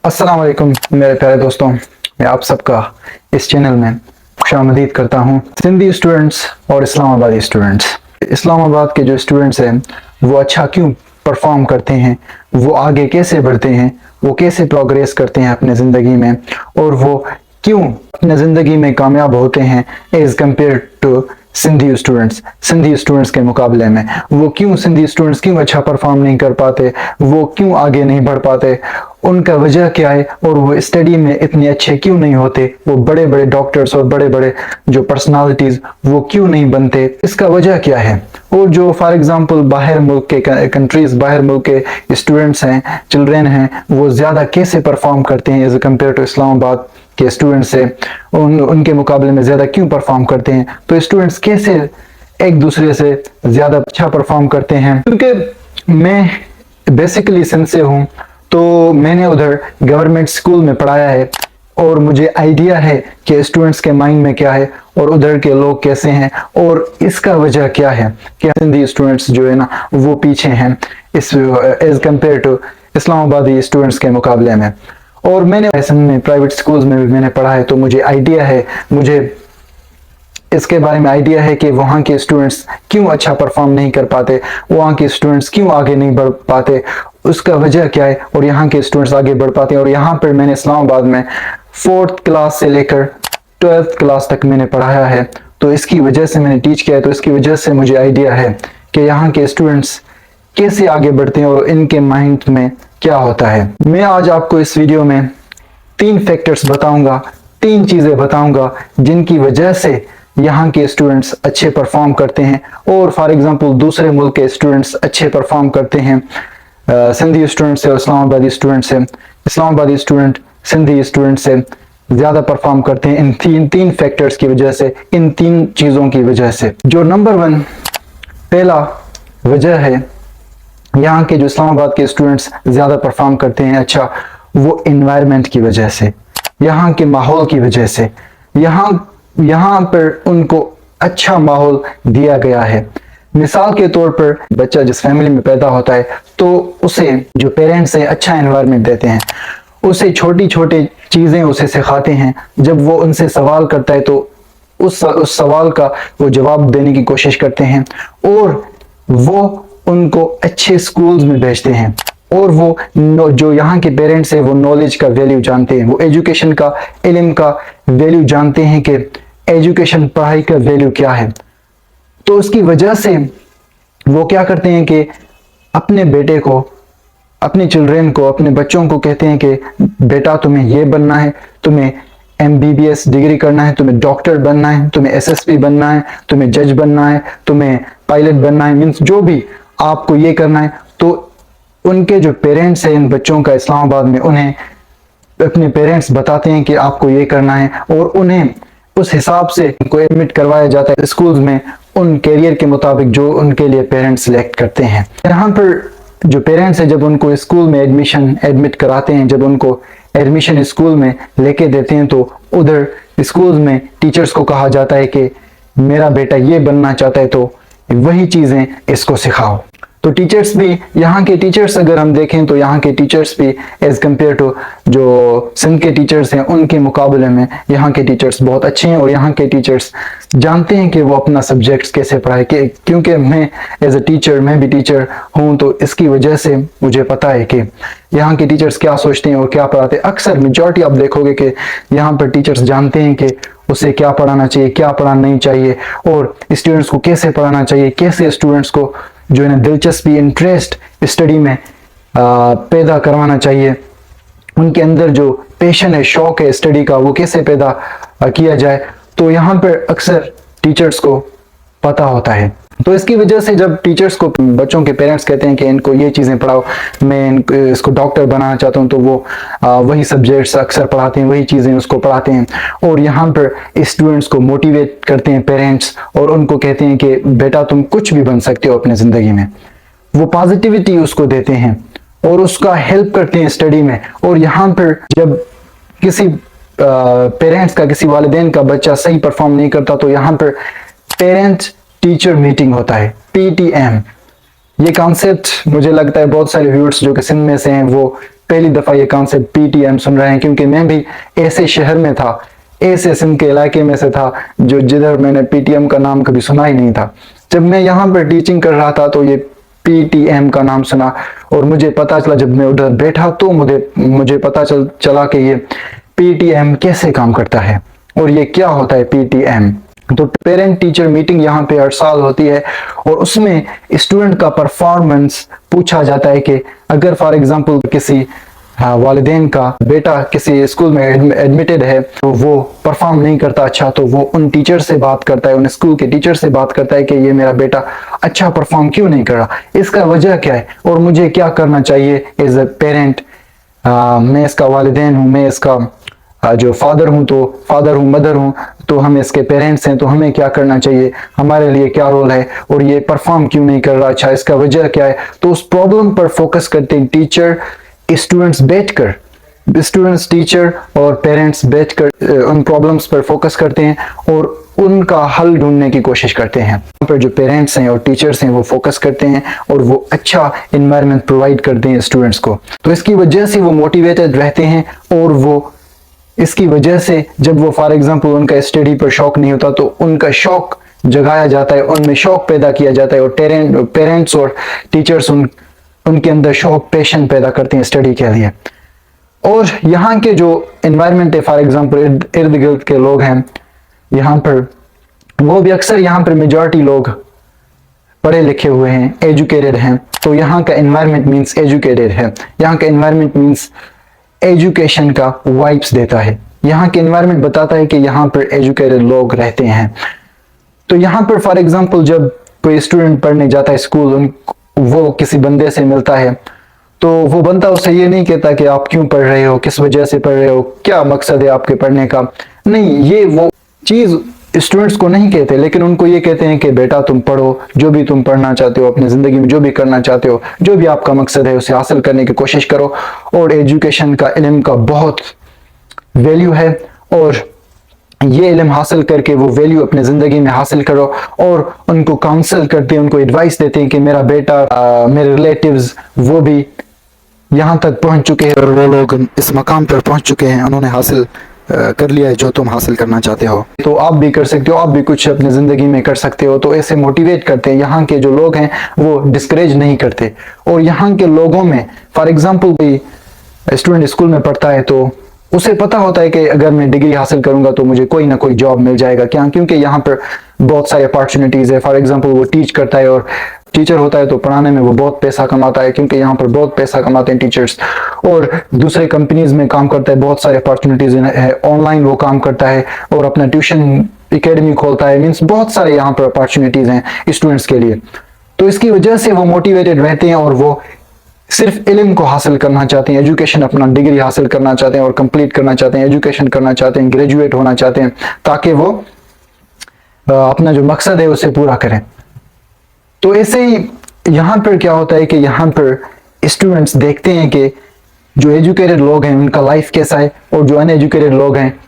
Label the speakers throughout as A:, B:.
A: अस्सलाम वालेकुम मेरे प्यारे दोस्तों, मैं आप सबका इस चैनल में खुशामदीद करता हूँ। सिंधी स्टूडेंट्स और इस्लामाबादी स्टूडेंट्स, इस्लामाबाद के जो स्टूडेंट्स हैं वो अच्छा क्यों परफॉर्म करते हैं, वो आगे कैसे बढ़ते हैं, वो कैसे प्रोग्रेस करते हैं अपने ज़िंदगी में, और वो क्यों अपने ज़िंदगी में कामयाब होते हैं as compare to Sindhi students के मुकाबले में। वो क्यों सिंधी स्टूडेंट्स क्यों अच्छा परफॉर्म नहीं कर पाते, वो क्यों आगे नहीं बढ़ पाते, उनका वजह क्या है, और वो स्टडी में इतने अच्छे क्यों नहीं होते, वो बड़े बड़े डॉक्टर्स और बड़े बड़े जो पर्सनालिटीज वो क्यों नहीं बनते, इसका वजह क्या है। और जो फॉर एग्जांपल बाहर मुल्क के कंट्रीज, बाहर मुल्क के स्टूडेंट्स हैं, चिल्ड्रेन हैं, वो ज़्यादा कैसे परफॉर्म करते हैं एज कम्पेयर टू इस्लामाबाद के स्टूडेंट्स से, उनके मुकाबले में ज़्यादा क्यों परफॉर्म करते हैं, तो स्टूडेंट्स कैसे एक दूसरे से ज़्यादा अच्छा परफॉर्म करते हैं। क्योंकि मैं बेसिकली सिंध से हूँ, तो मैंने उधर गवर्नमेंट स्कूल में पढ़ाया है और मुझे आइडिया है कि स्टूडेंट्स के माइंड में क्या है और उधर के लोग कैसे हैं और इसका वजह क्या है कि सिंधी स्टूडेंट्स जो है ना वो पीछे हैं इस as compare to Islamabadi students के मुकाबले में। और मैंने में प्राइवेट स्कूल्स में भी मैंने पढ़ा है, तो मुझे आइडिया है, मुझे इसके बारे में आइडिया है कि वहाँ के स्टूडेंट्स क्यों अच्छा परफॉर्म नहीं कर पाते, वहाँ के स्टूडेंट्स क्यों आगे नहीं बढ़ पाते, उसका वजह क्या है, और यहाँ के स्टूडेंट्स आगे बढ़ पाते हैं। और यहाँ पर मैंने इस्लामाबाद में 4th क्लास से लेकर 12th क्लास तक मैंने पढ़ाया है, तो इसकी वजह से मैंने टीच किया है, तो इसकी वजह से मुझे आइडिया है कि यहाँ के स्टूडेंट्स कैसे आगे बढ़ते हैं और इनके माइंड में क्या होता है। मैं आज आपको इस वीडियो में 3 फैक्टर्स बताऊंगा, 3 चीज़ें बताऊंगा जिनकी वजह से यहाँ के स्टूडेंट्स अच्छे परफॉर्म करते हैं और फॉर एग्जांपल दूसरे मुल्क के स्टूडेंट्स अच्छे परफॉर्म करते हैं। सिंधी स्टूडेंट से और इस्लामाबादी स्टूडेंट से, इस्लामाबादी स्टूडेंट सिंधी स्टूडेंट से ज़्यादा परफॉर्म करते हैं इन तीन फैक्टर्स की वजह से, इन 3 चीज़ों की वजह से। जो नंबर 1 पहला वजह है यहाँ के जो इस्लामाबाद के स्टूडेंट्स ज़्यादा परफॉर्म करते हैं अच्छा, वो इन्वायरमेंट की वजह से, यहाँ के माहौल की वजह से। यहाँ पर उनको अच्छा माहौल दिया गया है। मिसाल के तौर पर बच्चा जिस फैमिली में पैदा होता है तो उसे जो पेरेंट्स हैं अच्छा एनवायरनमेंट देते हैं, उसे छोटी छोटी चीज़ें उसे सिखाते हैं। जब वो उनसे सवाल करता है तो उस सवाल का वो जवाब देने की कोशिश करते हैं और वो उनको अच्छे स्कूल्स में भेजते हैं। और वो जो यहाँ के पेरेंट्स हैं वो नॉलेज का वैल्यू जानते हैं, वो एजुकेशन का, इल्म का वैल्यू जानते हैं कि एजुकेशन, पढ़ाई का वैल्यू क्या है। तो उसकी वजह से वो क्या करते हैं कि अपने बेटे को, अपने चिल्ड्रेन को, अपने बच्चों को कहते हैं कि बेटा तुम्हें ये बनना है, तुम्हें MBBS डिग्री करना है, तुम्हें डॉक्टर बनना है, तुम्हें SSP बनना है, तुम्हें जज बनना है, तुम्हें पायलट बनना है, मीन्स जो भी आपको ये करना है। तो उनके जो पेरेंट्स हैं इन बच्चों का इस्लामाबाद में, उन्हें अपने पेरेंट्स बताते हैं कि आपको ये करना है और उन्हें उस हिसाब से उनको एडमिट करवाया जाता है स्कूल्स में, उन कैरियर के मुताबिक जो उनके लिए पेरेंट्स सिलेक्ट करते हैं। यहाँ पर जो पेरेंट्स हैं जब उनको स्कूल में एडमिट कराते हैं, जब उनको एडमिशन स्कूल में लेके देते हैं, तो उधर स्कूल में टीचर्स को कहा जाता है कि मेरा बेटा ये बनना चाहता है तो वही चीज़ें इसको सिखाओ। तो टीचर्स भी, यहाँ के टीचर्स अगर हम देखें तो यहाँ के टीचर्स भी एज कम्पेयर टू जो सिंध के टीचर्स हैं उनके मुकाबले में यहाँ के टीचर्स बहुत अच्छे हैं। और यहाँ के टीचर्स जानते हैं कि वो अपना सब्जेक्ट्स कैसे पढ़ाए, क्योंकि मैं एज अ टीचर, मैं भी टीचर हूँ, तो इसकी वजह से मुझे पता है कि यहाँ के टीचर्स क्या सोचते हैं और क्या पढ़ाते हैं। अक्सर मेजॉरिटी आप देखोगे कि यहाँ पर टीचर्स जानते हैं कि उसे क्या पढ़ाना चाहिए, क्या पढ़ाना नहीं चाहिए, और स्टूडेंट्स को कैसे पढ़ाना चाहिए, कैसे स्टूडेंट्स को जो है ना दिलचस्पी, इंटरेस्ट स्टडी में पैदा करवाना चाहिए, उनके अंदर जो पैशन है, शौक है स्टडी का, वो कैसे पैदा किया जाए। तो यहाँ पर अक्सर टीचर्स को पता होता है। तो इसकी वजह से जब टीचर्स को बच्चों के पेरेंट्स कहते हैं कि इनको ये चीज़ें पढ़ाओ, मैं इसको डॉक्टर बनाना चाहता हूँ, तो वो वही सब्जेक्ट्स अक्सर पढ़ाते हैं, वही चीज़ें उसको पढ़ाते हैं। और यहाँ पर स्टूडेंट्स को मोटिवेट करते हैं पेरेंट्स और उनको कहते हैं कि बेटा तुम कुछ भी बन सकते हो अपने ज़िंदगी में। वो पॉजिटिविटी उसको देते हैं और उसका हेल्प करते हैं स्टडी में। और यहाँ पर जब किसी पेरेंट्स का, किसी वालिदैन का बच्चा सही परफॉर्म नहीं करता, तो यहाँ पर पेरेंट्स टीचर मीटिंग होता है, PTM। ये कॉन्सेप्ट मुझे लगता है बहुत सारे व्यूअर्स जो कि सिंध में से हैं वो पहली दफ़ा ये कॉन्सेप्ट पीटीएम सुन रहे हैं, क्योंकि मैं भी ऐसे शहर में था, ऐसे सिंध के इलाके में से था जो जिधर मैंने पीटीएम का नाम कभी सुना ही नहीं था। जब मैं यहाँ पर टीचिंग कर रहा था तो ये पीटीएम का नाम सुना और मुझे पता चला, जब मैं उधर बैठा तो मुझे पता चला कि ये पीटीएम कैसे काम करता है और ये क्या होता है पीटीएम। तो पेरेंट टीचर मीटिंग यहाँ पे हर साल होती है और उसमें स्टूडेंट का परफॉर्मेंस पूछा जाता है कि अगर फॉर एग्जांपल किसी वालिदैन का बेटा किसी स्कूल में एडमिटेड है तो वो परफॉर्म नहीं करता अच्छा, तो वो उन टीचर से बात करता है, उन स्कूल के टीचर से बात करता है कि ये मेरा बेटा अच्छा परफॉर्म क्यों नहीं कर रहा, इसका वजह क्या है और मुझे क्या करना चाहिए एज ए पेरेंट। मैं इसका वालिदैन हूँ, मैं इसका जो फादर हूँ मदर हूँ, तो हम इसके पेरेंट्स हैं, तो हमें क्या करना चाहिए, हमारे लिए क्या रोल है और ये परफॉर्म क्यों नहीं कर रहा अच्छा, इसका वजह क्या है। तो उस प्रॉब्लम पर फोकस करते हैं टीचर स्टूडेंट्स टीचर और पेरेंट्स बैठकर उन प्रॉब्लम्स पर फोकस करते हैं और उनका हल ढूंढने की कोशिश करते हैं। यहाँ पर जो पेरेंट्स हैं और टीचर्स हैं वो फोकस करते हैं और वो अच्छा इन्वायरमेंट प्रोवाइड करते हैं स्टूडेंट्स को, तो इसकी वजह से वो मोटिवेटेड रहते हैं और वो इसकी वजह से जब वो फॉर एग्जांपल उनका स्टडी पर शौक नहीं होता तो उनका शौक जगाया जाता है, उनमें शौक पैदा किया जाता है और पेरेंट्स और टीचर्स उनके अंदर शौक पैशन पैदा करते हैं स्टडी के लिए। और यहाँ के जो एनवायरनमेंट है फॉर एग्जांपल इर्द गिर्द के लोग हैं यहाँ पर, वो भी अक्सर यहाँ पर मेजॉरिटी लोग पढ़े लिखे हुए हैं, एजुकेटेड हैं, तो यहाँ का एनवायरनमेंट मीन्स एजुकेटेड है, यहाँ का एनवायरनमेंट मीन्स एजुकेशन का वाइब्स देता है, यहाँ के एनवायरनमेंट बताता है कि यहाँ पर एजुकेटेड लोग रहते हैं। तो यहाँ पर फॉर एग्जांपल जब कोई स्टूडेंट पढ़ने जाता है स्कूल, वो किसी बंदे से मिलता है तो वो बंदा उससे ये नहीं कहता कि आप क्यों पढ़ रहे हो, किस वजह से पढ़ रहे हो, क्या मकसद है आपके पढ़ने का, नहीं, ये वो चीज स्टूडेंट्स को नहीं कहते, लेकिन उनको ये कहते हैं कि बेटा तुम पढ़ो, जो भी तुम पढ़ना चाहते हो अपनी जिंदगी में, जो भी करना चाहते हो, जो भी आपका मकसद है उसे हासिल करने की कोशिश करो। और एजुकेशन का, इल्म का बहुत वैल्यू है और ये इल्म हासिल करके वो वैल्यू अपने जिंदगी में हासिल करो। और उनको काउंसल करते हैं, उनको एडवाइस देते हैं कि मेरा बेटा, मेरे रिलेटिव्स वो भी यहाँ तक पहुंच चुके हैं और वो लोग इस मकाम पर पहुंच चुके हैं, उन्होंने हासिल कर लिया है जो तुम हासिल करना चाहते हो, तो आप भी कर सकते हो, आप भी कुछ अपनी जिंदगी में कर सकते हो। तो ऐसे मोटिवेट करते हैं। यहाँ के जो लोग हैं वो डिस्करेज नहीं करते। और यहाँ के लोगों में फॉर एग्जांपल कोई स्टूडेंट स्कूल में पढ़ता है तो उसे पता होता है कि अगर मैं डिग्री हासिल करूंगा तो मुझे कोई ना कोई जॉब मिल जाएगा, क्या, क्योंकि यहाँ पर बहुत सारी अपॉर्चुनिटीज है। फॉर एग्जांपल वो टीच करता है और टीचर होता है तो पढ़ाने में वो बहुत पैसा कमाता है, क्योंकि यहाँ पर बहुत पैसा कमाते हैं टीचर्स। और दूसरे कंपनीज में काम करता है, बहुत सारे अपॉर्चुनिटीज है, ऑनलाइन वो काम करता है और अपना ट्यूशन एकेडमी खोलता है, मीन्स बहुत सारे यहाँ पर अपॉर्चुनिटीज हैं स्टूडेंट्स के लिए। तो इसकी वजह से वो मोटिवेटेड रहते हैं और वो सिर्फ इल्म को हासिल करना चाहते हैं, एजुकेशन, अपना डिग्री हासिल करना चाहते हैं और कंप्लीट करना चाहते हैं, एजुकेशन करना चाहते हैं, ग्रेजुएट होना चाहते हैं, ताकि वो अपना जो मकसद है उसे पूरा करें। तो ऐसे ही यहाँ पर क्या होता है कि यहाँ पर स्टूडेंट्स देखते हैं कि जो एजुकेटेड लोग हैं उनका लाइफ कैसा है और जो अनएजुकेटेड लोग हैं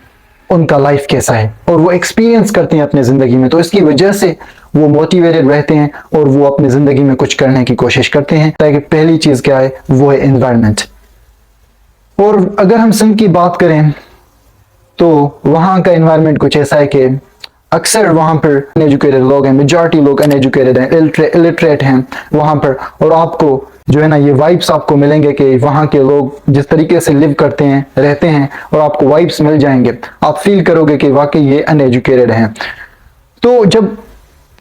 A: उनका लाइफ कैसा है, और वो एक्सपीरियंस करते हैं अपनी जिंदगी में। तो इसकी वजह से वो मोटिवेटेड रहते हैं और वो अपनी जिंदगी में कुछ करने की कोशिश करते हैं। ताकि पहली चीज क्या है वो है एनवायरनमेंट। और अगर हम सिंध की बात करें तो वहाँ का एनवायरनमेंट कुछ ऐसा है कि अक्सर वहाँ पर अनएजुकेटेड लोग हैं, मेजॉरिटी लोग अनएजुकेटेड हैं, इलिटरेट हैं वहाँ पर। और आपको जो है ना ये वाइब्स आपको मिलेंगे कि वहाँ के लोग जिस तरीके से लिव करते हैं, रहते हैं, और आपको वाइब्स मिल जाएंगे, आप फील करोगे कि वाकई ये अनएजुकेटेड हैं। तो जब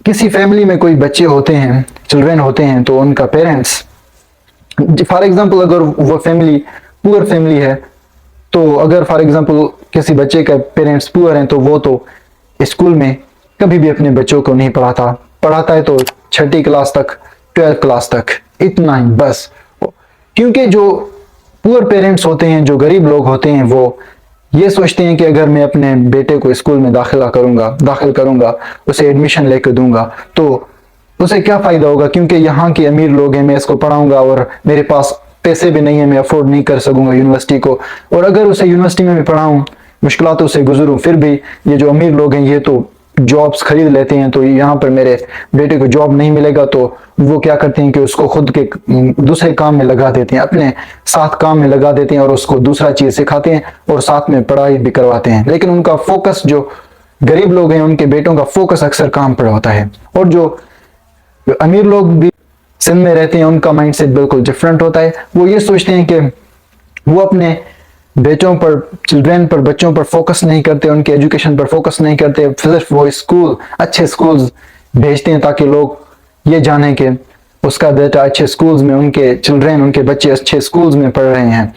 A: किसी फैमिली में कोई बच्चे होते हैं, चिल्ड्रन होते हैं, तो उनका पेरेंट्स, फॉर एग्जांपल अगर वो फैमिली पुअर फैमिली है, तो अगर फॉर एग्जांपल किसी बच्चे का पेरेंट्स पुअर हैं तो वो तो स्कूल में कभी भी अपने बच्चों को नहीं पढ़ाता है तो 6ठी क्लास तक, 12th क्लास तक, इतना ही बस। क्योंकि जो पुअर पेरेंट्स होते हैं, जो गरीब लोग होते हैं, वो ये सोचते हैं कि अगर मैं अपने बेटे को स्कूल में दाखिल करूंगा, उसे एडमिशन लेकर दूंगा तो उसे क्या फायदा होगा, क्योंकि यहाँ के अमीर लोग हैं, मैं इसको पढ़ाऊंगा और मेरे पास पैसे भी नहीं है, मैं अफोर्ड नहीं कर सकूंगा यूनिवर्सिटी को। और अगर उसे यूनिवर्सिटी में भी पढ़ाऊं, मुश्किलातों से गुजरूं, फिर भी ये जो अमीर लोग हैं ये तो जॉब्स खरीद लेते हैं, तो यहाँ पर मेरे बेटे को जॉब नहीं मिलेगा, तो वो क्या करते हैं कि उसको खुद के दूसरे काम में लगा देते हैं, अपने साथ काम में लगा देते हैं और उसको दूसरा चीज सिखाते हैं और साथ में पढ़ाई भी करवाते हैं। लेकिन उनका फोकस, जो गरीब लोग हैं उनके बेटों का फोकस अक्सर काम पर होता है। और जो अमीर लोग भी सिंध में रहते हैं उनका माइंडसेट बिल्कुल डिफरेंट होता है। वो ये सोचते हैं कि वो अपने बेटों पर, चिल्ड्रन पर, बच्चों पर फोकस नहीं करते, उनके एजुकेशन पर फोकस नहीं करते, सिर्फ वो स्कूल, अच्छे स्कूल्स भेजते हैं ताकि लोग ये जाने कि उसका बेटा अच्छे स्कूल्स में, उनके चिल्ड्रन, उनके बच्चे अच्छे स्कूल्स में पढ़ रहे हैं।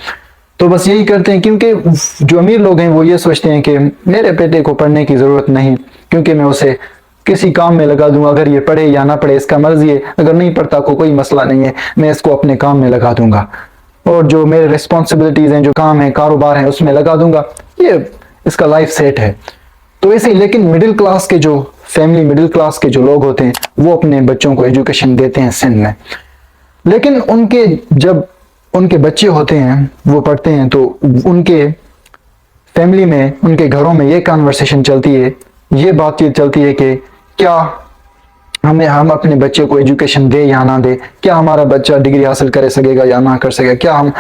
A: तो बस यही करते हैं, क्योंकि जो अमीर लोग हैं वो ये सोचते हैं कि मेरे बेटे को पढ़ने की जरूरत नहीं, क्योंकि मैं उसे किसी काम में लगा दूंगा, अगर ये पढ़े या ना पढ़े इसका मर्जी है, अगर नहीं पढ़ता कोई मसला नहीं है, मैं इसको अपने काम में लगा दूंगा और जो मेरे रिस्पॉन्सिबिलिटीज हैं, जो काम है, कारोबार है, उसमें लगा दूंगा, ये इसका लाइफ सेट है। तो ऐसे, लेकिन मिडिल क्लास के जो फैमिली, मिडिल क्लास के जो लोग होते हैं वो अपने बच्चों को एजुकेशन देते हैं सिंध में। लेकिन उनके जब उनके बच्चे होते हैं वो पढ़ते हैं, तो उनके फैमिली में, उनके घरों में ये कन्वर्सेशन चलती है, ये बातचीत चलती है कि क्या हम अपने बच्चे को एजुकेशन दे या ना दे, क्या हमारा बच्चा डिग्री हासिल कर सकेगा या ना कर सकेगा, क्या हम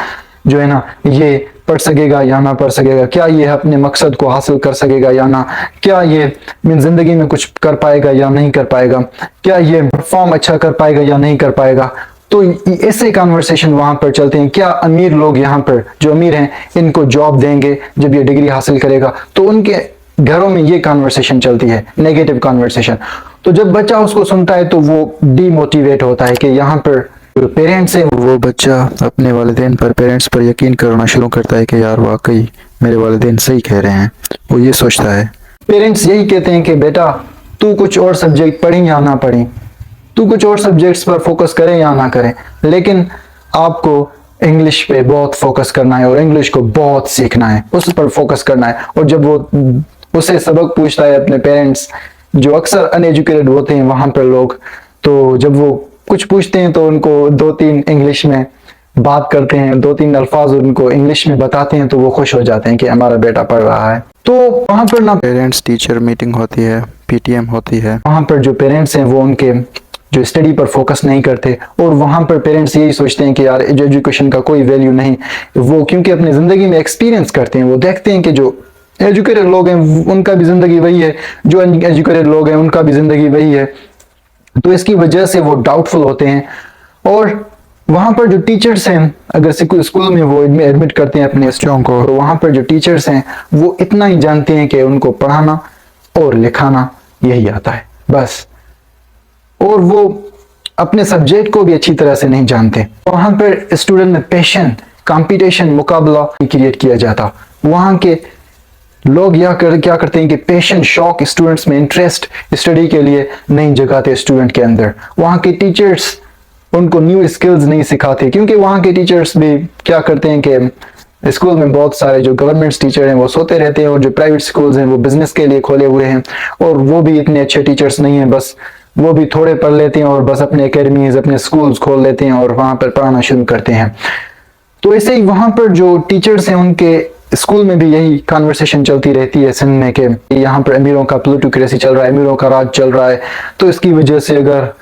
A: जो है ना ये पढ़ सकेगा या ना पढ़ सकेगा, क्या ये अपने मकसद को हासिल कर सकेगा या ना, क्या ये जिंदगी में कुछ कर पाएगा या नहीं कर पाएगा, क्या ये परफॉर्म अच्छा कर पाएगा या नहीं कर पाएगा। तो ऐसे कन्वर्सेशन वहां पर चलते हैं। क्या अमीर लोग यहाँ पर, जो अमीर हैं, इनको जॉब देंगे जब ये डिग्री हासिल करेगा, तो उनके घरों में ये कन्वर्सेशन चलती है, नेगेटिव कन्वर्सेशन। तो जब बच्चा उसको सुनता है तो वो डीमोटिवेट होता है कि यहाँ पर जो पेरेंट्स हैं, वो बच्चा अपने वालिदैन पर, पेरेंट्स पर यकीन करना शुरू करता है कि यार वाकई मेरे वालिदैन सही कह रहे हैं। वो ये सोचता है, पेरेंट्स यही कहते हैं कि बेटा तू कुछ और सब्जेक्ट पढ़ी या ना पढ़ी, तू कुछ और सब्जेक्ट्स पर फोकस करे या ना करे, लेकिन आपको इंग्लिश पे बहुत फोकस करना है और इंग्लिश को बहुत सीखना है, उस पर फोकस करना है। और जब वो उसे सबक पूछता है अपने पेरेंट्स, जो अक्सर अनएजुकेटेड होते हैं वहां पर लोग, तो जब वो कुछ पूछते हैं तो उनको 2-3 इंग्लिश में बात करते हैं, 2-3 अल्फाज उनको इंग्लिश में बताते हैं, तो वो खुश हो जाते हैं कि हमारा बेटा पढ़ रहा है। तो वहां पर ना पेरेंट्स टीचर मीटिंग होती है, पीटीएम होती है, वहां पर जो पेरेंट्स हैं वो उनके जो स्टडी पर फोकस नहीं करते और वहां पर पेरेंट्स यही सोचते हैं कि यार एजुकेशन का कोई वैल्यू नहीं। वो क्योंकि अपनी जिंदगी में एक्सपीरियंस करते हैं, वो देखते हैं कि जो एजुकेटेड लोग हैं उनका भी जिंदगी वही है, जो अनएजुकेटेड लोग हैं उनका भी जिंदगी वही है। तो इसकी वजह से वो डाउटफुल होते हैं। और वहां पर जो टीचर्स हैं, अगर स्कूल में वो एडमिट करते हैं अपने बच्चों को, तो वहां पर जो टीचर्स हैं वो इतना ही जानते हैं कि उनको पढ़ाना और लिखाना यही आता है बस, और वो अपने सब्जेक्ट को भी अच्छी तरह से नहीं जानते। वहां पर स्टूडेंट में पैशन, कंपटीशन, मुकाबला क्रिएट किया जाता। वहां के लोग क्या करते हैं कि पैशन, शौक स्टूडेंट्स में, इंटरेस्ट स्टडी के लिए नहीं जगाते स्टूडेंट के अंदर। वहां के टीचर्स उनको न्यू स्किल्स नहीं सिखाते, क्योंकि वहां के टीचर्स भी क्या करते हैं कि स्कूल में बहुत सारे जो गवर्नमेंट टीचर हैं वो सोते रहते हैं और जो प्राइवेट स्कूल्स हैं वो बिजनेस के लिए खोले हुए हैं और वो भी इतने अच्छे टीचर्स नहीं हैं, बस वो भी थोड़े पढ़ लेते हैं और बस अपने एकेडमीज, अपने स्कूल्स खोल लेते हैं और वहां पर पढ़ाना शुरू करते हैं। तो ऐसे ही वहां पर जो टीचर्स हैं उनके स्कूल में भी यही कॉन्वर्सेशन चलती रहती है सिंध में कि यहाँ पर अमीरों का प्लूटोक्रेसी चल रहा है, अमीरों का राज चल रहा है, तो इसकी वजह से अगर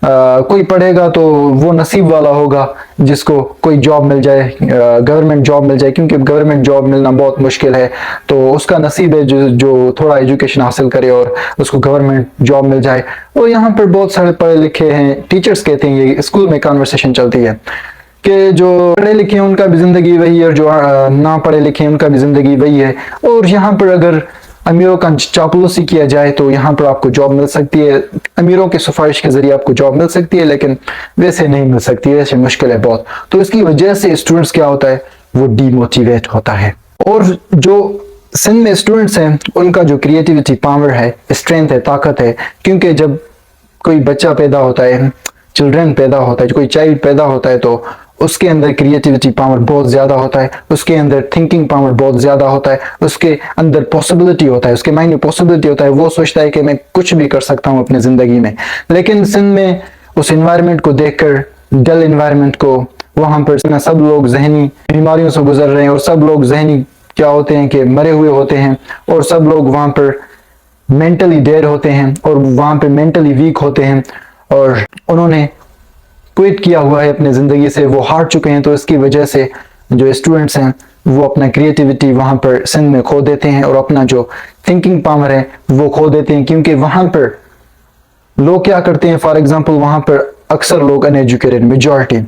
A: कोई पढ़ेगा तो वो नसीब वाला होगा जिसको कोई जॉब मिल जाए, गवर्नमेंट जॉब मिल जाए, क्योंकि गवर्नमेंट जॉब मिलना बहुत मुश्किल है। तो उसका नसीब है जो थोड़ा एजुकेशन हासिल करे और उसको गवर्नमेंट जॉब मिल जाए। और यहाँ पर बहुत सारे पढ़े लिखे हैं टीचर्स कहते हैं, ये स्कूल में कॉन्वर्सेशन चलती है कि जो पढ़े लिखे हैं उनका भी जिंदगी वही है और जो ना पढ़े लिखे हैं उनका भी जिंदगी वही है। और यहाँ पर अगर अमीरों का चापलूसी किया जाए तो यहाँ पर आपको जॉब मिल सकती है, अमीरों की सिफारिश के जरिए आपको जॉब मिल सकती है, लेकिन वैसे नहीं मिल सकती, वैसे मुश्किल है बहुत। तो इसकी वजह से स्टूडेंट्स क्या होता है, वो डीमोटिवेट होता है। और जो सिंध में स्टूडेंट्स हैं उनका जो क्रिएटिविटी पावर है, स्ट्रेंथ है, ताकत है, क्योंकि जब कोई बच्चा पैदा होता है, चिल्ड्रन पैदा होता है, कोई चाइल्ड पैदा होता है, तो उसके अंदर क्रिएटिविटी पावर बहुत ज्यादा होता है, उसके अंदर थिंकिंग पावर बहुत ज्यादा होता है, उसके अंदर पॉसिबिलिटी होता है, उसके माइंड में पॉसिबिलिटी होता है। वो सोचता है कि मैं कुछ भी कर सकता हूँ अपनी जिंदगी में। लेकिन सिंध में उस एनवायरनमेंट को देखकर, डल एनवायरनमेंट को, वहां पर सब लोग जहनी बीमारियों से गुजर रहे हैं और सब लोग जहनी क्या होते हैं कि मरे हुए होते हैं और सब लोग वहां पर मेंटली डेड होते हैं और वहाँ पे मेंटली वीक होते हैं और उन्होंने क्विट किया हुआ है अपने ज़िंदगी से, वो हार चुके हैं। तो इसकी वजह से जो स्टूडेंट्स हैं वो अपना क्रिएटिविटी वहाँ पर सिंध में खो देते हैं और अपना जो थिंकिंग पावर है वो खो देते हैं, क्योंकि वहाँ पर लोग क्या करते हैं, फॉर एग्जांपल वहाँ पर अक्सर लोग अनएजुकेटेड मेजॉरिटी,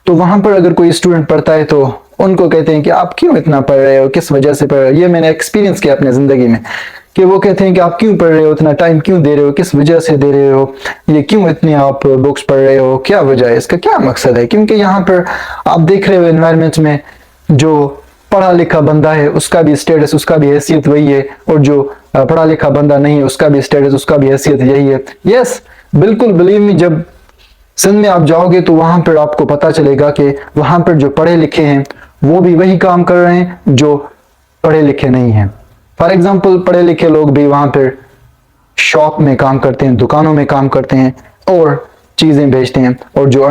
A: तो वहाँ पर अगर कोई स्टूडेंट पढ़ता है तो उनको कहते हैं कि आप क्यों इतना पढ़ रहे हो, किस वजह से पढ़ रहे हो। ये मैंने एक्सपीरियंस किया अपने ज़िंदगी में कि वो कहते हैं कि आप क्यों पढ़ रहे हो, इतना टाइम क्यों दे रहे हो, किस वजह से दे रहे हो, ये क्यों इतनी आप बुक्स पढ़ रहे हो, क्या वजह है, इसका क्या मकसद है। क्योंकि यहाँ पर आप देख रहे हो एनवायरनमेंट में जो पढ़ा लिखा बंदा है उसका भी स्टेटस, उसका भी हैसियत वही है, और जो पढ़ा लिखा बंदा नहीं है उसका भी स्टेटस, उसका भी हैसियत यही है। यस, बिल्कुल बिलीव मी, जब सिंध में आप जाओगे तो वहां पर आपको पता चलेगा कि वहां पर जो पढ़े लिखे हैं वो भी वही काम कर रहे हैं जो पढ़े लिखे नहीं हैं। फॉर एग्जाम्पल पढ़े लिखे लोग भी वहां पर शॉप में काम करते हैं, दुकानों में काम करते हैं और चीजें बेचते हैं, और जो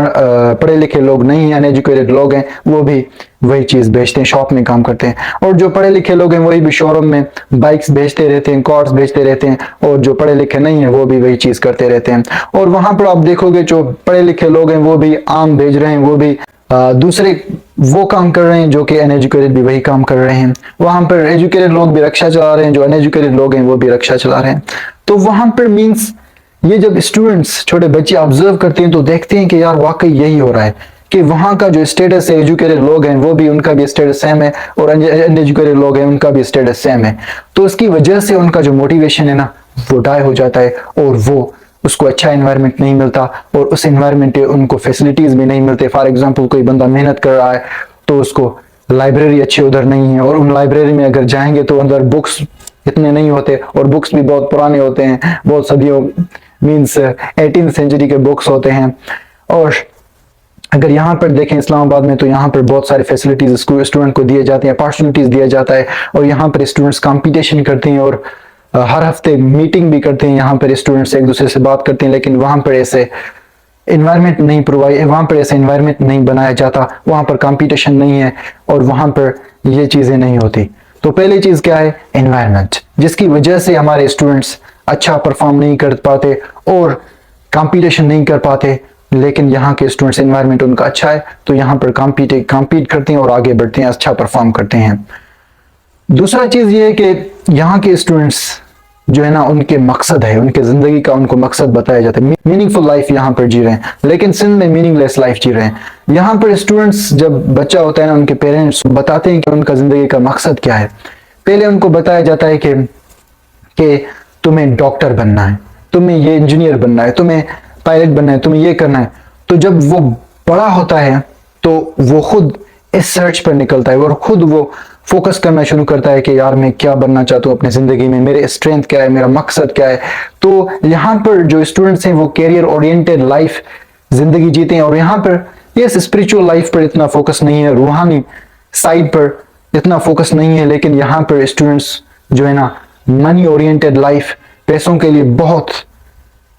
A: पढ़े लिखे लोग नहीं हैं, अनएजुकेटेड लोग हैं, वो भी वही चीज बेचते हैं, शॉप में काम करते हैं। और जो पढ़े लिखे लोग हैं वही भी शोरूम में बाइक्स बेचते रहते हैं, कार्स बेचते रहते हैं, और जो पढ़े लिखे नहीं है वो भी वही चीज करते रहते हैं। और वहां पर आप देखोगे जो पढ़े लिखे लोग हैं वो भी आम बेच रहे हैं, वो भी दूसरे वो काम कर रहे हैं जो कि अनएजुकेटेड भी वही काम कर रहे हैं। वहां पर एजुकेटेड लोग भी रिक्शा चला रहे हैं, जो अनएजुकेटेड लोग हैं वो भी रिक्शा चला रहे हैं। तो वहां पर मीन्स ये जब स्टूडेंट्स, छोटे बच्चे ऑब्जर्व करते हैं तो देखते हैं कि यार वाकई यही हो रहा है कि वहां का जो स्टेटस है, एजुकेटेड लोग हैं वो भी, उनका भी स्टेटस सेम है, और अनएजुकेटेड लोग हैं उनका भी स्टेटस सेम है। तो इसकी वजह से उनका जो मोटिवेशन है ना वो डाई हो जाता है, और वो उसको अच्छा एनवायरनमेंट नहीं मिलता, और उस एनवायरनमेंट में उनको फैसिलिटीज भी नहीं मिलते। फॉर एग्जाम्पल कोई बंदा मेहनत कर रहा है तो उसको लाइब्रेरी अच्छी उधर नहीं है, और उन लाइब्रेरी में अगर जाएंगे तो अंदर बुक्स इतने नहीं होते, और बुक्स भी बहुत पुराने होते हैं, बहुत सदियों मीन्स 18th सेंचुरी के बुक्स होते हैं। और अगर यहाँ पर देखें इस्लामाबाद में तो यहाँ पर बहुत सारी फैसिलिटीज स्टूडेंट को दिए जाते हैं, अपॉर्चुनिटीज दिया जाता है, और यहाँ पर स्टूडेंट्स कंपटीशन करते हैं और हर हफ्ते मीटिंग भी करते हैं, यहाँ पर स्टूडेंट्स एक दूसरे से बात करते हैं। लेकिन वहाँ पर ऐसे इन्वायरमेंट नहीं प्रोवाइड, वहाँ पर ऐसा इन्वायरमेंट नहीं बनाया जाता, वहाँ पर कंपटीशन नहीं है, और वहाँ पर ये चीज़ें नहीं होती। तो पहली चीज़ क्या है, एनवायरनमेंट, जिसकी वजह से हमारे स्टूडेंट्स अच्छा परफॉर्म नहीं कर पाते और कंपटीशन नहीं कर पाते। लेकिन यहाँ के स्टूडेंट्स एनवायरनमेंट उनका अच्छा है तो यहाँ पर कम्पीट करते हैं और आगे बढ़ते हैं, अच्छा परफॉर्म करते हैं। दूसरा चीज़ ये है कि यहाँ के स्टूडेंट्स जो है ना, उनके मकसद है, उनके जिंदगी का उनको मकसद बताया जाता है, मीनिंगफुल लाइफ यहाँ पर जी रहे हैं। लेकिन सिंध में मीनिंगलेस लाइफ जी रहे हैं। यहाँ पर स्टूडेंट्स जब बच्चा होता है ना, उनके पेरेंट्स बताते हैं कि उनका जिंदगी का मकसद क्या है। पहले उनको बताया जाता है कि तुम्हें डॉक्टर बनना है, तुम्हें ये इंजीनियर बनना है, तुम्हें पायलट बनना है, तुम्हें ये करना है। तो जब वो बड़ा होता है तो वो खुद इस सर्च पर निकलता है और खुद वो फोकस करना शुरू करता है कि यार मैं क्या बनना चाहता हूँ अपनी जिंदगी में, मेरे स्ट्रेंथ क्या है, मेरा मकसद क्या है। तो यहाँ पर जो स्टूडेंट्स हैं वो कैरियर ओरिएंटेड लाइफ जिंदगी जीते हैं, और यहाँ पर ये स्पिरिचुअल लाइफ पर इतना फोकस नहीं है, रूहानी साइड पर इतना फोकस नहीं है। लेकिन यहाँ पर स्टूडेंट्स जो है ना, मनी ओरिएंटेड लाइफ, पैसों के लिए बहुत,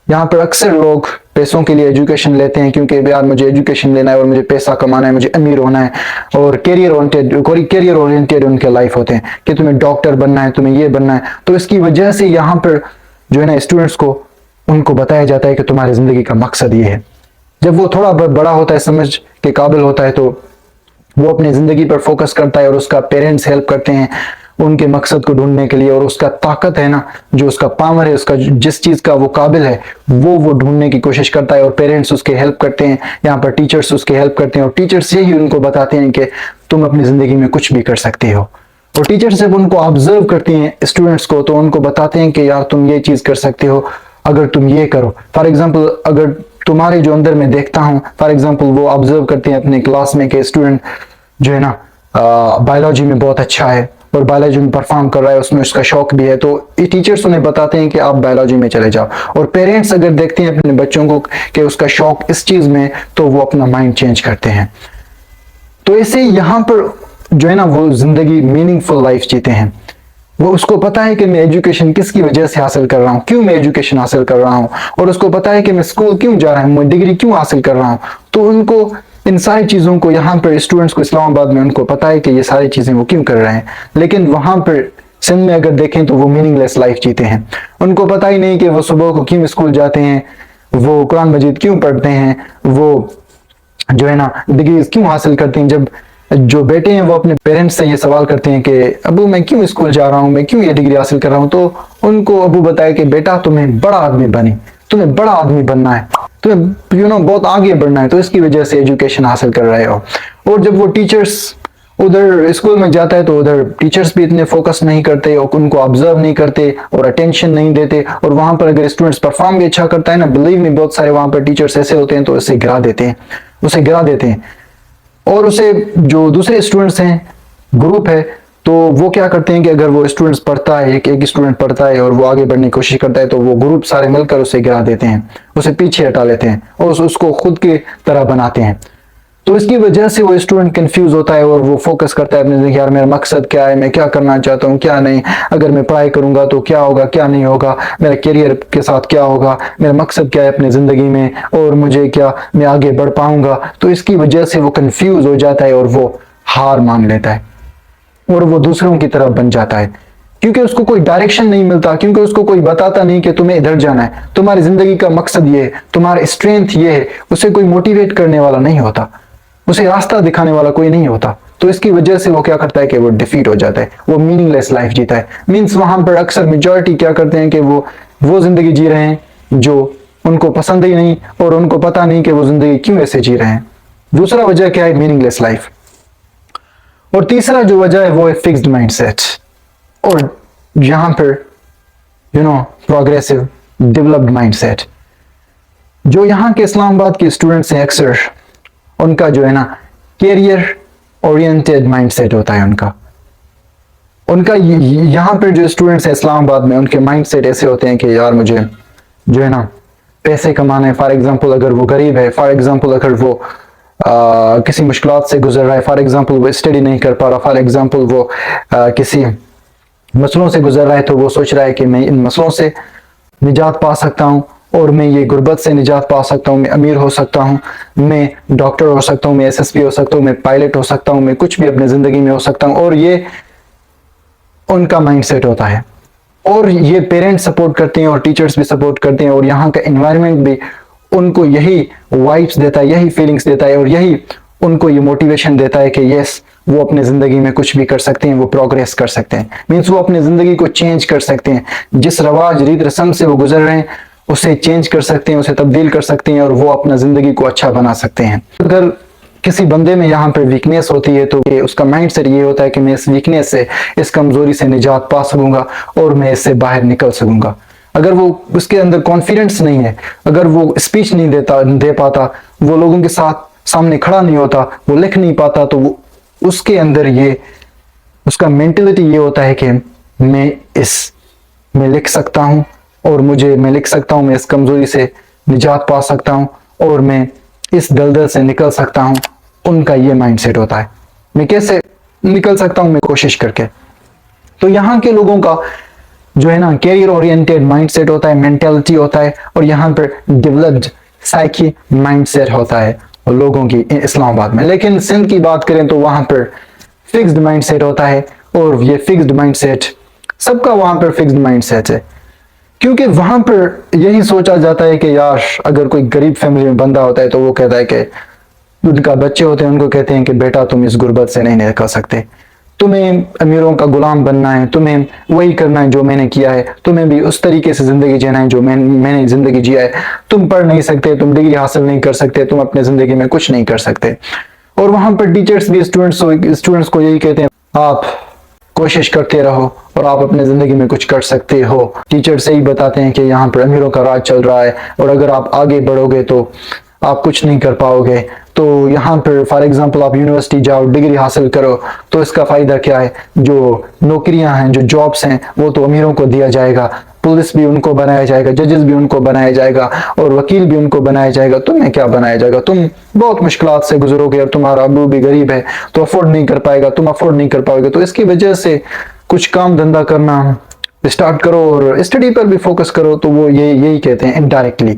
A: यहाँ पर अक्सर लोग पैसों के लिए एजुकेशन लेते हैं, क्योंकि यार मुझे एजुकेशन लेना है और मुझे पैसा कमाना है, मुझे अमीर होना है, और कैरियर ओरिएंटेड उनके लाइफ होते हैं कि तुम्हें डॉक्टर बनना है, तुम्हें ये बनना है। तो इसकी वजह से यहाँ पर जो है ना, स्टूडेंट्स को उनको बताया जाता है कि तुम्हारी जिंदगी का मकसद ये है। जब वो थोड़ा बड़ा होता है, समझ के काबिल होता है, तो वो अपनी जिंदगी पर फोकस करता है और उसका पेरेंट्स हेल्प करते हैं उनके मकसद को ढूंढने के लिए, और उसका ताकत है ना, जो उसका पावर है, उसका जिस चीज का वो काबिल है वो ढूंढने की कोशिश करता है, और पेरेंट्स उसके हेल्प करते हैं। यहाँ पर टीचर्स उसके हेल्प करते हैं, और टीचर्स यही उनको बताते हैं कि तुम अपनी जिंदगी में कुछ भी कर सकते हो। और टीचर्स जब उनको ऑब्जर्व करती हैं स्टूडेंट्स को, तो उनको बताते हैं कि यार तुम ये चीज कर सकते हो अगर तुम ये करो। फॉर एग्जाम्पल अगर तुम्हारे जो अंदर मैं देखता हूँ, फॉर एग्जाम्पल वो ऑब्जर्व करते हैं अपने क्लास में कि स्टूडेंट जो है ना बायोलॉजी में बहुत अच्छा है और बायोलॉजी में परफॉर्म कर रहा है, उसमें उसका शौक भी है, तो ये टीचर्स उन्हें बताते हैं कि आप बायोलॉजी में चले जाओ। और पेरेंट्स अगर देखते हैं अपने बच्चों को कि उसका शौक इस चीज में, तो वो अपना माइंड चेंज करते हैं। तो ऐसे यहाँ पर जो है ना, वो जिंदगी मीनिंगफुल लाइफ जीते हैं। वो उसको पता है कि मैं एजुकेशन किसकी वजह से हासिल कर रहा हूँ, क्यों मैं एजुकेशन हासिल कर रहा हूँ, और उसको पता है कि मैं स्कूल क्यों जा रहा हूँ, मैं डिग्री क्यों हासिल कर रहा हूँ। तो उनको इन सारी चीजों को, यहाँ पर स्टूडेंट्स को इस्लामाबाद में उनको पता है कि ये सारी चीजें वो क्यों कर रहे हैं। लेकिन वहां पर सिंध में अगर देखें तो वो मीनिंगलेस लाइफ जीते हैं। उनको पता ही नहीं कि वो सुबह को क्यों स्कूल जाते हैं, वो कुरान मजीद क्यों पढ़ते हैं, वो जो है ना डिग्री क्यों हासिल करते हैं। जब जो बेटे हैं वो अपने पेरेंट्स से ये सवाल करते हैं कि अबू मैं क्यों स्कूल जा रहा हूँ, मैं क्यों ये डिग्री हासिल कर रहा हूँ, तो उनको अबू बताए कि बेटा तुम्हें बड़ा आदमी बने, तुम्हें बड़ा आदमी बनना है, तुम्हें बहुत आगे बढ़ना है, तो इसकी वजह से एजुकेशन हासिल कर रहे हो। और जब वो टीचर्स उधर स्कूल में जाता है तो उधर टीचर्स भी इतने फोकस नहीं करते और उनको ऑब्जर्व नहीं करते और अटेंशन नहीं देते। और वहां पर अगर स्टूडेंट्स परफॉर्म भी अच्छा करता है ना, बिलीव में बहुत सारे वहां पर टीचर्स ऐसे होते हैं तो उसे गिरा देते हैं, उसे गिरा देते हैं। और उसे जो दूसरे स्टूडेंट्स हैं, ग्रुप है, तो वो क्या करते हैं कि अगर वो स्टूडेंट्स पढ़ता है, एक स्टूडेंट पढ़ता है और वो आगे बढ़ने की कोशिश करता है, तो वो ग्रुप सारे मिलकर उसे गिरा देते हैं, उसे पीछे हटा लेते हैं और उसको खुद की तरह बनाते हैं। तो इसकी वजह से वो स्टूडेंट कंफ्यूज होता है और वो फोकस करता है अपने जिंदगी, यार मेरा मकसद क्या है, मैं क्या करना चाहता हूँ क्या नहीं, अगर मैं पढ़ाई करूंगा तो क्या होगा क्या नहीं होगा, मेरा करियर के साथ क्या होगा, मेरा मकसद क्या है अपने जिंदगी में, और मुझे क्या मैं आगे बढ़ पाऊंगा। तो इसकी वजह से वो कंफ्यूज हो जाता है और वो हार मान लेता है और वो दूसरों की तरफ बन जाता है, क्योंकि उसको कोई डायरेक्शन नहीं मिलता, क्योंकि उसको कोई बताता नहीं कि तुम्हें इधर जाना है, तुम्हारी जिंदगी का मकसद ये है, तुम्हारा स्ट्रेंथ ये है। उसे कोई मोटिवेट करने वाला नहीं होता, उसे रास्ता दिखाने वाला कोई नहीं होता। तो इसकी वजह से वो क्या करता है कि वो डिफीट हो जाता है, वो मीनिंगलेस लाइफ जीता है। मींस वहां पर अक्सर मेजॉरिटी क्या करते हैं कि वो जिंदगी जी रहे हैं जो उनको पसंद ही नहीं, और उनको पता नहीं कि वो जिंदगी क्यों ऐसे जी रहे हैं। दूसरा वजह क्या है, मीनिंगलेस लाइफ। और तीसरा जो वजह है वो है फिक्स्ड माइंडसेट। और यहां पर प्रोग्रेसिव डेवलप्ड माइंडसेट। जो यहाँ के इस्लामाबाद के स्टूडेंट्स हैं अक्सर उनका जो है ना कैरियर ओरिएंटेड माइंडसेट होता है उनका यहाँ पर जो स्टूडेंट्स हैं इस्लामाबाद में, उनके माइंडसेट ऐसे होते हैं कि यार मुझे जो है ना पैसे कमाने हैं। फॉर एग्जांपल अगर वो गरीब है, फॉर एग्जांपल अगर वो किसी मुश्किलात से गुजर रहा है, फॉर एग्जांपल वो स्टडी नहीं कर पा रहा, फॉर एग्जांपल वो किसी मसलों से गुजर रहा है, तो वो सोच रहा है कि मैं इन मसलों से निजात पा सकता हूँ और मैं ये गुर्बत से निजात पा सकता हूँ, मैं अमीर हो सकता हूँ, मैं डॉक्टर हो सकता हूँ, मैं एसएसपी हो सकता हूँ, मैं पायलट हो सकता हूँ, मैं कुछ भी अपने जिंदगी में हो सकता हूँ। और ये उनका माइंडसेट होता है और ये पेरेंट्स सपोर्ट करते हैं और टीचर्स भी सपोर्ट करते हैं और यहाँ का एनवायरनमेंट भी उनको यही वाइब्स देता है, यही फीलिंग्स देता है और यही उनको ये मोटिवेशन देता है कि यस वो अपने जिंदगी में कुछ भी कर सकते हैं, वो प्रोग्रेस कर सकते हैं। मीन्स वो अपने जिंदगी को चेंज कर सकते हैं, जिस रवाज रीत रस्म से वो गुजर रहे हैं उसे चेंज कर सकते हैं, उसे तब्दील कर सकते हैं और वो अपना जिंदगी को अच्छा बना सकते हैं। अगर किसी बंदे में यहाँ पर वीकनेस होती है तो उसका माइंडसेट ये होता है कि मैं इस वीकनेस से, इस कमजोरी से निजात पा सकूंगा और मैं इससे बाहर निकल सकूंगा। अगर वो उसके अंदर कॉन्फिडेंस नहीं है, अगर वो स्पीच नहीं दे पाता, वो लोगों के साथ सामने खड़ा नहीं होता, वो लिख नहीं पाता, तो वो उसके अंदर ये उसका मेंटेलिटी ये होता है कि मैं लिख सकता हूँ और मैं लिख सकता हूँ, मैं इस कमजोरी से निजात पा सकता हूँ और मैं इस दलदल से निकल सकता हूँ। उनका ये माइंडसेट होता है, मैं कैसे निकल सकता हूँ, मैं कोशिश करके। तो यहाँ के लोगों का जो है ना कैरियर ओरिएंटेड माइंडसेट होता है, मेंटालिटी होता है और यहाँ पर डेवलप्ड साइकी माइंडसेट होता है लोगों की इस्लामाबाद में। लेकिन सिंध की बात करें तो वहां पर फिक्स्ड माइंडसेट होता है और ये फिक्स्ड माइंडसेट सबका वहां पर फिक्स्ड माइंडसेट है, क्योंकि वहां पर यही सोचा जाता है कि यार अगर कोई गरीब फैमिली में बंदा होता है तो वो कहता है कि उनका बच्चे होते हैं, उनको कहते हैं कि बेटा तुम इस गुर्बत से नहीं निकल सकते, तुम्हें अमीरों का गुलाम बनना है, तुम्हें वही करना है जो मैंने किया है, तुम्हें भी उस तरीके से जिंदगी जीना है जो मैंने जिंदगी जिया है, तुम पढ़ नहीं सकते, तुम डिग्री हासिल नहीं कर सकते, तुम अपने जिंदगी में कुछ नहीं कर सकते। और वहां पर टीचर्स भी स्टूडेंट्स को यही कहते हैं, आप कोशिश करते रहो और आप अपने जिंदगी में कुछ कर सकते हो। टीचर्स यही बताते हैं कि यहाँ पर अमीरों का राज चल रहा है और अगर आप आगे बढ़ोगे तो आप कुछ नहीं कर पाओगे। तो यहाँ पर फॉर एग्जांपल आप यूनिवर्सिटी जाओ, डिग्री हासिल करो, तो इसका फायदा क्या है, जो नौकरियां हैं, जो जॉब्स हैं, वो तो अमीरों को दिया जाएगा, पुलिस भी उनको बनाया जाएगा, जजेस भी उनको बनाया जाएगा और वकील भी उनको बनाया जाएगा। तुम्हें क्या बनाया जाएगा, तुम बहुत मुश्किलात से गुजरोगे और तुम्हारा अबू भी गरीब है तो अफोर्ड नहीं कर पाएगा, तुम अफोर्ड नहीं कर पाओगे। तो इसकी वजह से कुछ काम धंधा करना स्टार्ट करो और स्टडी पर भी फोकस करो। तो वो यही कहते हैं इनडायरेक्टली।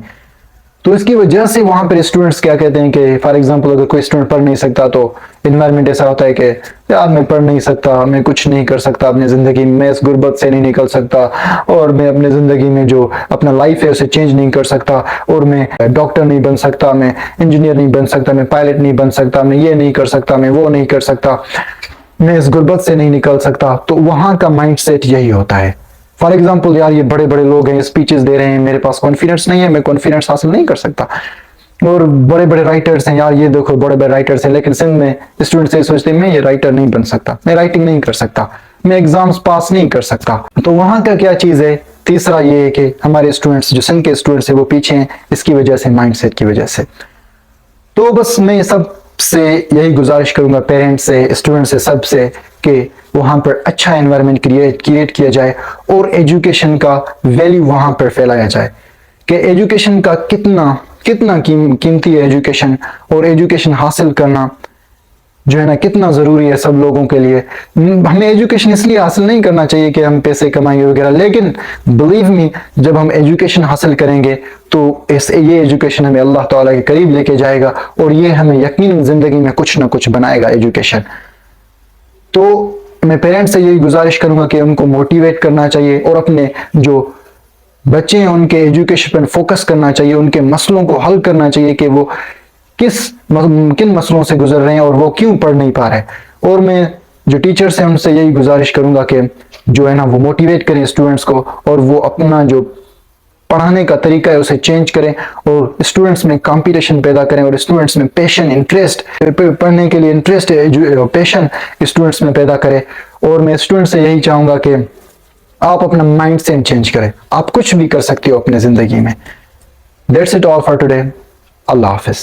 A: तो इसकी वजह से वहां पर स्टूडेंट्स क्या कहते हैं कि फॉर एग्जांपल अगर कोई स्टूडेंट पढ़ नहीं सकता तो इन्वायरमेंट ऐसा होता है कि यार मैं पढ़ नहीं सकता, मैं कुछ नहीं कर सकता अपनी ज़िंदगी में, मैं इस गुर्बत से नहीं निकल सकता, और मैं अपनी ज़िंदगी में जो अपना लाइफ है उसे चेंज नहीं कर सकता, और मैं डॉक्टर नहीं बन सकता, मैं इंजीनियर नहीं बन सकता, मैं पायलट नहीं बन सकता, मैं ये नहीं कर सकता, मैं वो नहीं कर सकता, मैं इस गुर्बत से नहीं निकल सकता। तो वहां का माइंडसेट यही होता है। फॉर एग्जाम्पल यार ये बड़े बड़े लोग हैं, स्पीचेस दे रहे हैं, मेरे पास कॉन्फिडेंस नहीं है, मैं कॉन्फिडेंस हासिल नहीं कर सकता। और बड़े बड़े राइटर्स हैं यार, ये देखो बड़े बड़े राइटर्स हैं, लेकिन सिंध में स्टूडेंट्स ये सोचते हैं मैं ये राइटर नहीं बन सकता, मैं राइटिंग नहीं कर सकता, मैं एग्जाम्स पास नहीं कर सकता। तो वहां का क्या चीज है, तीसरा ये है कि हमारे स्टूडेंट्स जो सिंध के स्टूडेंट्स है वो पीछे हैं, इसकी वजह से, माइंडसेट की वजह से। तो बस मैं सब से यही गुजारिश करूंगा, पेरेंट्स से, स्टूडेंट से, सबसे, कि वहां पर अच्छा एनवायरनमेंट क्रिएट किया जाए और एजुकेशन का वैल्यू वहां पर फैलाया जाए कि एजुकेशन का कितना कितना कीमती है एजुकेशन, और एजुकेशन हासिल करना जो है ना कितना जरूरी है सब लोगों के लिए। हमें एजुकेशन इसलिए हासिल नहीं करना चाहिए कि हम पैसे कमाएंगे वगैरह, लेकिन बिलीव मी जब हम एजुकेशन हासिल करेंगे तो ये एजुकेशन हमें अल्लाह ताला के करीब लेके जाएगा, और ये हमें यकीनन जिंदगी में कुछ ना कुछ बनाएगा एजुकेशन। तो मैं पेरेंट्स से यही गुजारिश करूंगा कि उनको मोटिवेट करना चाहिए और अपने जो बच्चे हैं उनके एजुकेशन पर फोकस करना चाहिए, उनके मसलों को हल करना चाहिए कि वो किन मसलों से गुजर रहे हैं और वो क्यों पढ़ नहीं पा रहे। और मैं जो टीचर्स हैं उनसे यही गुजारिश करूंगा कि जो है ना वो मोटिवेट करें स्टूडेंट्स को, और वो अपना जो पढ़ाने का तरीका है उसे चेंज करें, और स्टूडेंट्स में कंपटीशन पैदा करें, और स्टूडेंट्स में पैशन, इंटरेस्ट, पढ़ने के लिए इंटरेस्ट, पैशन स्टूडेंट्स में पैदा करें। और मैं स्टूडेंट से यही चाहूंगा कि आप अपना माइंड सेट चेंज करें, आप कुछ भी कर सकते हो अपने जिंदगी में। That's it all for today. Allah Hafiz.